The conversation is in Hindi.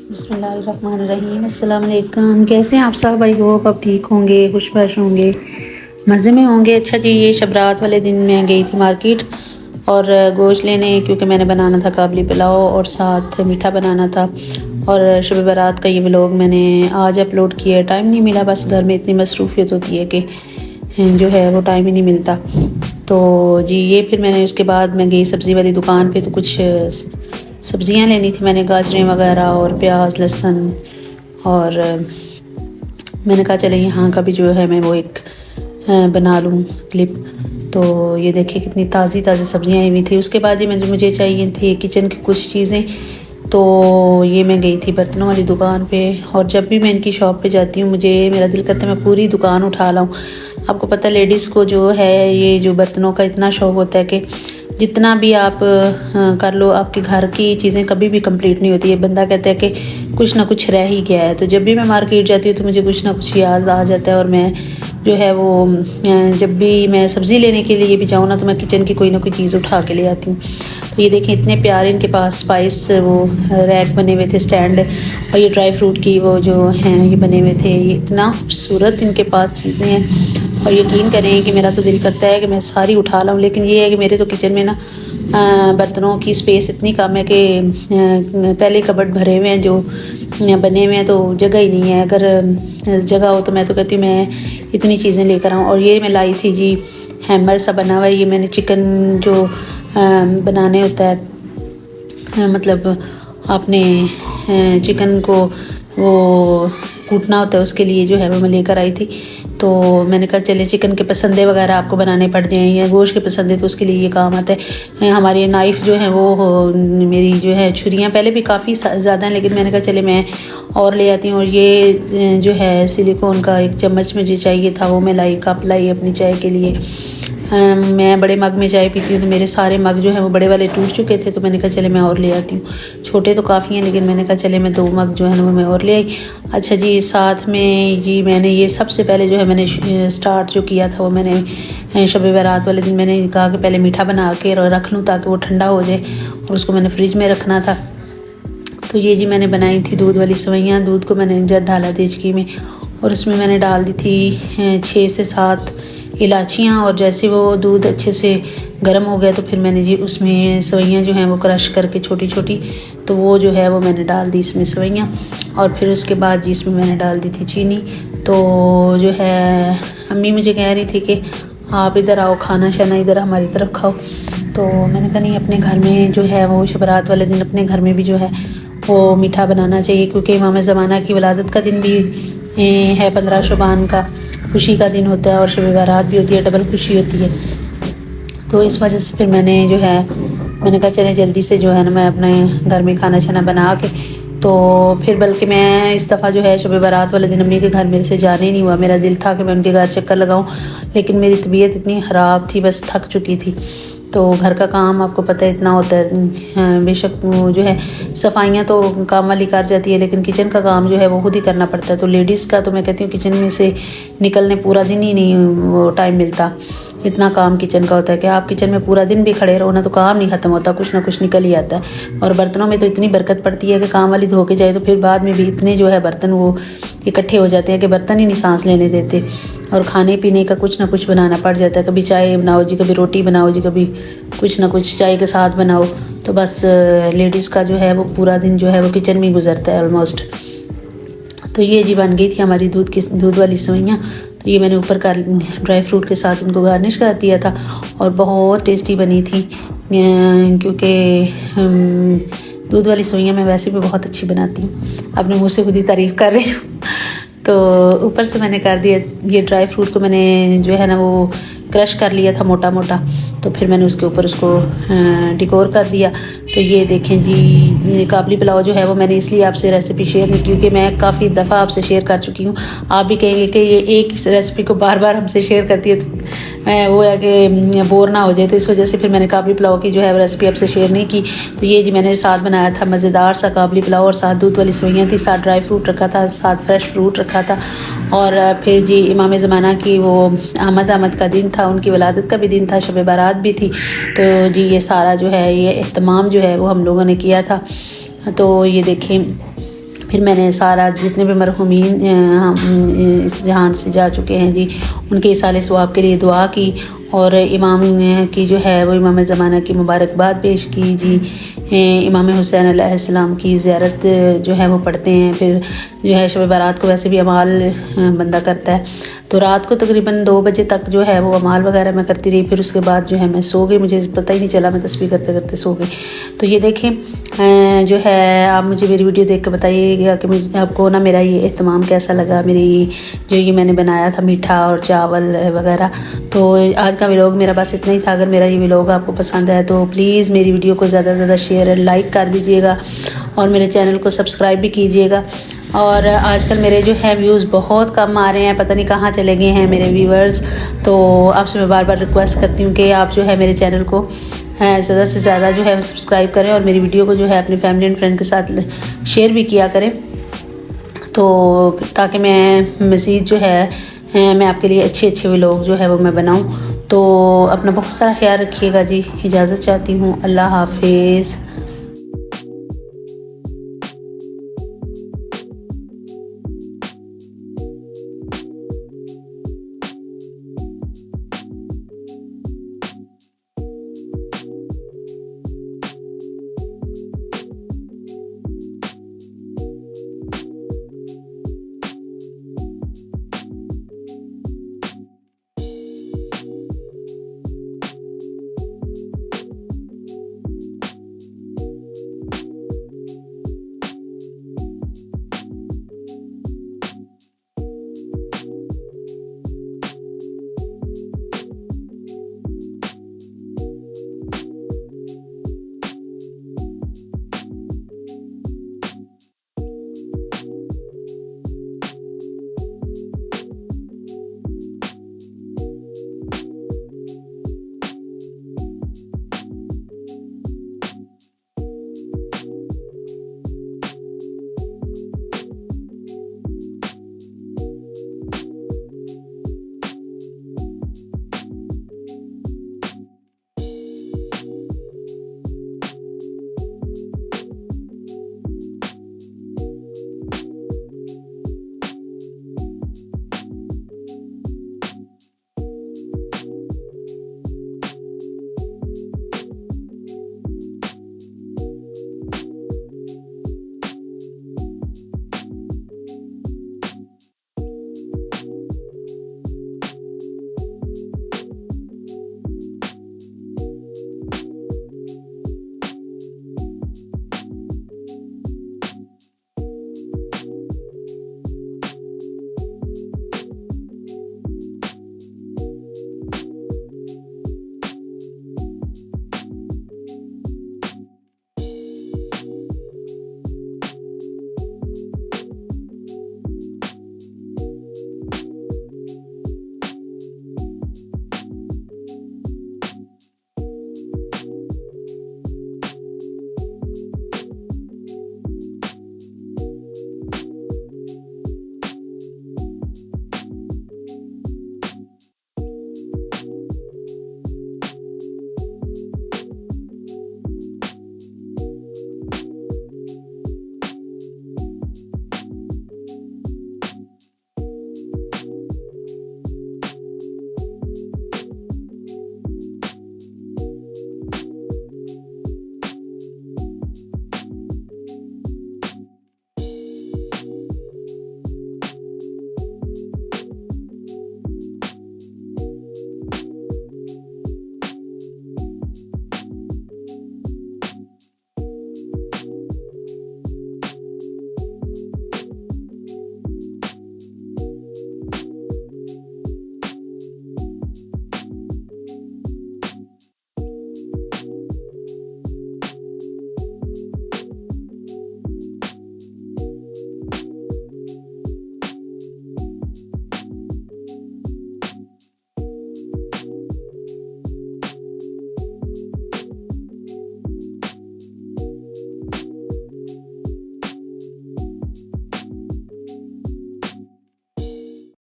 बिस्मिल्लाहिर्रहमानिर्रहीम। अस्सलाम वालेकुम। कैसे हैं आप सब? आई होप आप ठीक होंगे, खुशबाश होंगे, मज़े में होंगे। अच्छा जी, ये शब रात वाले दिन मैं गई थी मार्केट और गोश्त लेने, क्योंकि मैंने बनाना था काबली पुलाव और साथ मीठा बनाना था। और शब बारात का ये व्लॉग मैंने आज अपलोड किया। टाइम नहीं मिला, बस घर में इतनी मसरूफियत होती है कि जो है वो टाइम ही नहीं मिलता। तो जी ये फिर मैंने उसके बाद मैं गई सब्ज़ी वाली दुकान पे, तो कुछ सब्ज़ियाँ लेनी थी मैंने, गाजरें वगैरह और प्याज लहसुन। और मैंने कहा चले यहाँ का भी जो है मैं वो एक बना लूँ क्लिप। तो ये देखिए कितनी ताज़ी ताज़ी सब्ज़ियाँ आई हुई थी। उसके बाद ये मुझे चाहिए थी किचन की कुछ चीज़ें, तो ये मैं गई थी बर्तनों वाली दुकान पे। और जब भी मैं इनकी शॉप पे जाती हूँ मुझे मेरा दिल करता है मैं पूरी दुकान उठा लाऊँ। आपको पता है लेडीज़ को जो है ये जो बर्तनों का इतना शौक़ होता है कि जितना भी आप कर लो, आपके घर की चीज़ें कभी भी कंप्लीट नहीं होती है। बंदा कहता है कि कुछ ना कुछ रह ही गया है। तो जब भी मैं मार्केट जाती हूँ तो मुझे कुछ ना कुछ याद आ जाता है। और मैं जो है वो जब भी मैं सब्ज़ी लेने के लिए भी जाऊँ ना, तो मैं किचन की कोई ना कोई चीज़ उठा के ले आती हूँ। तो ये देखें इतने प्यारे इनके पास स्पाइस वो रैक बने हुए थे, स्टैंड। और ये ड्राई फ्रूट की वो जो हैं ये बने हुए थे। ये इतना खूबसूरत इनके पास चीज़ें हैं। और यकीन करें कि मेरा तो दिल करता है कि मैं सारी उठा लाऊं, लेकिन ये है कि मेरे तो किचन में ना बर्तनों की स्पेस इतनी कम है कि पहले कबर्ड भरे हुए हैं जो बने हुए हैं, तो जगह ही नहीं है। अगर जगह हो तो मैं तो कहती हूँ मैं इतनी चीज़ें लेकर आऊँ। और ये मैं लाई थी जी हैमर सा बना हुआ है। ये मैंने चिकन जो बनाने होता है, मतलब आपने चिकन को वो कूटना होता है, उसके लिए जो है वो मैं लेकर आई थी। तो मैंने कहा चले चिकन के पसंदे वगैरह आपको बनाने पड़ जाएँ या गोश्त के पसंदे, तो उसके लिए ये काम आता है। हमारे नाइफ़ जो है वो मेरी जो है छुरियाँ पहले भी काफ़ी ज़्यादा हैं, लेकिन मैंने कहा चले मैं और ले आती हूँ। और ये जो है सिलिकॉन का एक चम्मच मुझे चाहिए था, वो मैं लाई, कप लाई अपनी चाय के लिए। मैं बड़े मग में चाय पीती हूँ, तो मेरे सारे मग जो है वो बड़े वाले टूट चुके थे। तो मैंने कहा चले मैं और ले आती हूँ। छोटे तो काफ़ी हैं, लेकिन मैंने कहा चले मैं 2 मग जो है वो मैं और ले आई। अच्छा जी, साथ में जी मैंने ये सबसे पहले जो है मैंने स्टार्ट जो किया था वो मैंने शब बारात वाले दिन मैंने कहा कि पहले मीठा बना के रख लूँ ताकि वो ठंडा हो जाए, और उसको मैंने फ्रिज में रखना था। तो ये जी मैंने बनाई थी दूध वाली सेवइयाँ। दूध को मैंने जब डाला देचकी में, और उसमें मैंने डाल दी थी 6 से 7 इलायचियाँ। और जैसे वो दूध अच्छे से गर्म हो गया तो फिर मैंने जी उसमें सेवइयाँ जो हैं वो क्रश करके छोटी छोटी, तो वो जो है वो मैंने डाल दी इसमें सेवइयाँ। और फिर उसके बाद जी इसमें मैंने डाल दी थी चीनी। तो जो है अम्मी मुझे कह रही थी कि आप इधर आओ, खाना शाना इधर हमारी तरफ खाओ। तो मैंने कहा नहीं, अपने घर में जो है वो शब रात वाले दिन अपने घर में भी जो है वो मीठा बनाना चाहिए, क्योंकि इमाम ज़माना की वलादत का दिन भी है 15 शबान का, खुशी का दिन होता है। और शब बारात भी होती है, डबल खुशी होती है। तो इस वजह से फिर मैंने जो है मैंने कहा चले जल्दी से जो है ना मैं अपने घर में खाना शाना बना के, तो फिर बल्कि मैं इस दफ़ा जो है शब बारात वाले दिन अम्मी के घर मेरे से जाने ही नहीं हुआ। मेरा दिल था कि मैं उनके घर चक्कर लगाऊं, लेकिन मेरी तबीयत इतनी ख़राब थी, बस थक चुकी थी। तो घर का काम आपको पता है इतना होता है। बेशक वो जो है सफाइयाँ तो काम वाली कर जाती है, लेकिन किचन का काम जो है वो खुद ही करना पड़ता है। तो लेडीज़ का तो मैं कहती हूँ किचन में से निकलने पूरा दिन ही नहीं वो टाइम मिलता। इतना काम किचन का होता है कि आप किचन में पूरा दिन भी खड़े रहो ना तो काम नहीं ख़त्म होता, कुछ ना कुछ निकल ही आता है। और बर्तनों में तो इतनी बरकत पड़ती है कि काम वाली धो के जाए तो फिर बाद में भी इतने जो है बर्तन वो इकट्ठे हो जाते हैं कि बर्तन ही नहीं सांस लेने देते। और खाने पीने का कुछ ना कुछ बनाना पड़ जाता है। कभी चाय बनाओ जी, कभी रोटी बनाओ जी, कभी कुछ ना कुछ चाय के साथ बनाओ। तो बस लेडीज़ का जो है वो पूरा दिन जो है वो किचन में गुजरता है ऑलमोस्ट। तो ये जी बन गई थी हमारी दूध वाली सेवइयाँ। तो ये मैंने ऊपर का ड्राई फ्रूट के साथ इनको गार्निश कर दिया था, और बहुत टेस्टी बनी थी। क्योंकि दूध वाली सेवइयाँ मैं वैसे भी बहुत अच्छी बनाती हूँ, अपने मुँह से खुद ही तारीफ़ कर रही हूँ। तो ऊपर से मैंने कर दिया ये ड्राई फ्रूट को मैंने जो है ना वो क्रश कर लिया था मोटा मोटा, तो फिर मैंने उसके ऊपर उसको डिकोर कर दिया। तो ये देखें जी काबली पुलाव जो है वो मैंने इसलिए आपसे रेसिपी शेयर नहीं, क्योंकि मैं काफ़ी दफ़ा आपसे शेयर कर चुकी हूँ। आप भी कहेंगे कि ये एक रेसिपी को बार बार हमसे शेयर करती है, तो वो है कि बोर ना हो जाए। तो इस वजह से फिर मैंने काबली पुलाव की जो है रेसिपी आपसे शेयर नहीं की। तो ये जी मैंने साथ बनाया था मज़ेदार सा काबली पुलाव, और साथ दूध वाली सेवइयाँ थी, साथ ड्राई फ्रूट रखा था, साथ फ्रेश फ्रूट रखा था। और फिर जी इमाम ज़माना की वो आमद का दिन था, उनकी वलादत का भी दिन था, शब बारात भी थी। तो जी ये सारा जो है ये एहतमाम जो है वो हम लोगों ने किया था। तो ये देखें फिर मैंने सारा जितने भी मरहूमीन इस जहान से जा चुके हैं जी, उनके इसाले सवाब के लिए दुआ की और इमाम की जो है वो इमाम ज़माना की मुबारकबाद पेश की जी। इमाम हुसैन अलैहिस्सलाम की ज़ियारत जो है वो पढ़ते हैं। फिर जो है शब बारात को वैसे भी अमाल बंदा करता है, तो रात को तकरीबन 2 बजे तक जो है वो अमाल वगैरह मैं करती रही। फिर उसके बाद जो है मैं सो गई, मुझे पता ही नहीं चला, मैं तस्बीह करते करते सो गई। तो ये देखें जो है, आप मुझे मेरी वीडियो देख कर बताइएगा कि मुझे आपको ना मेरा ये एहतमाम कैसा लगा, मेरी जो ये मैंने बनाया था मीठा और चावल वगैरह। तो आज का व्लॉग मेरा बस इतना ही था। अगर मेरा ये व्लॉग आपको पसंद आया तो प्लीज़ मेरी वीडियो को ज़्यादा से ज़्यादा शेयर और लाइक कर दीजिएगा और मेरे चैनल को सब्सक्राइब भी कीजिएगा। और आजकल मेरे जो है व्यूज़ बहुत कम आ रहे हैं, पता नहीं कहाँ चले गए हैं मेरे व्यूअर्स। तो आपसे मैं बार बार रिक्वेस्ट करती हूँ कि आप जो है मेरे चैनल को ज़्यादा से ज़्यादा जो है सब्सक्राइब करें और मेरी वीडियो को जो है अपनी फैमिली एंड फ्रेंड के साथ शेयर भी किया करें, तो ताकि मैं मज़ीद जो है मैं आपके लिए अच्छे अच्छे व्लॉग जो है वो मैं बनाऊँ। तो अपना बहुत सारा ख्याल रखिएगा जी। इजाज़त चाहती हूँ। अल्लाह हाफिज़।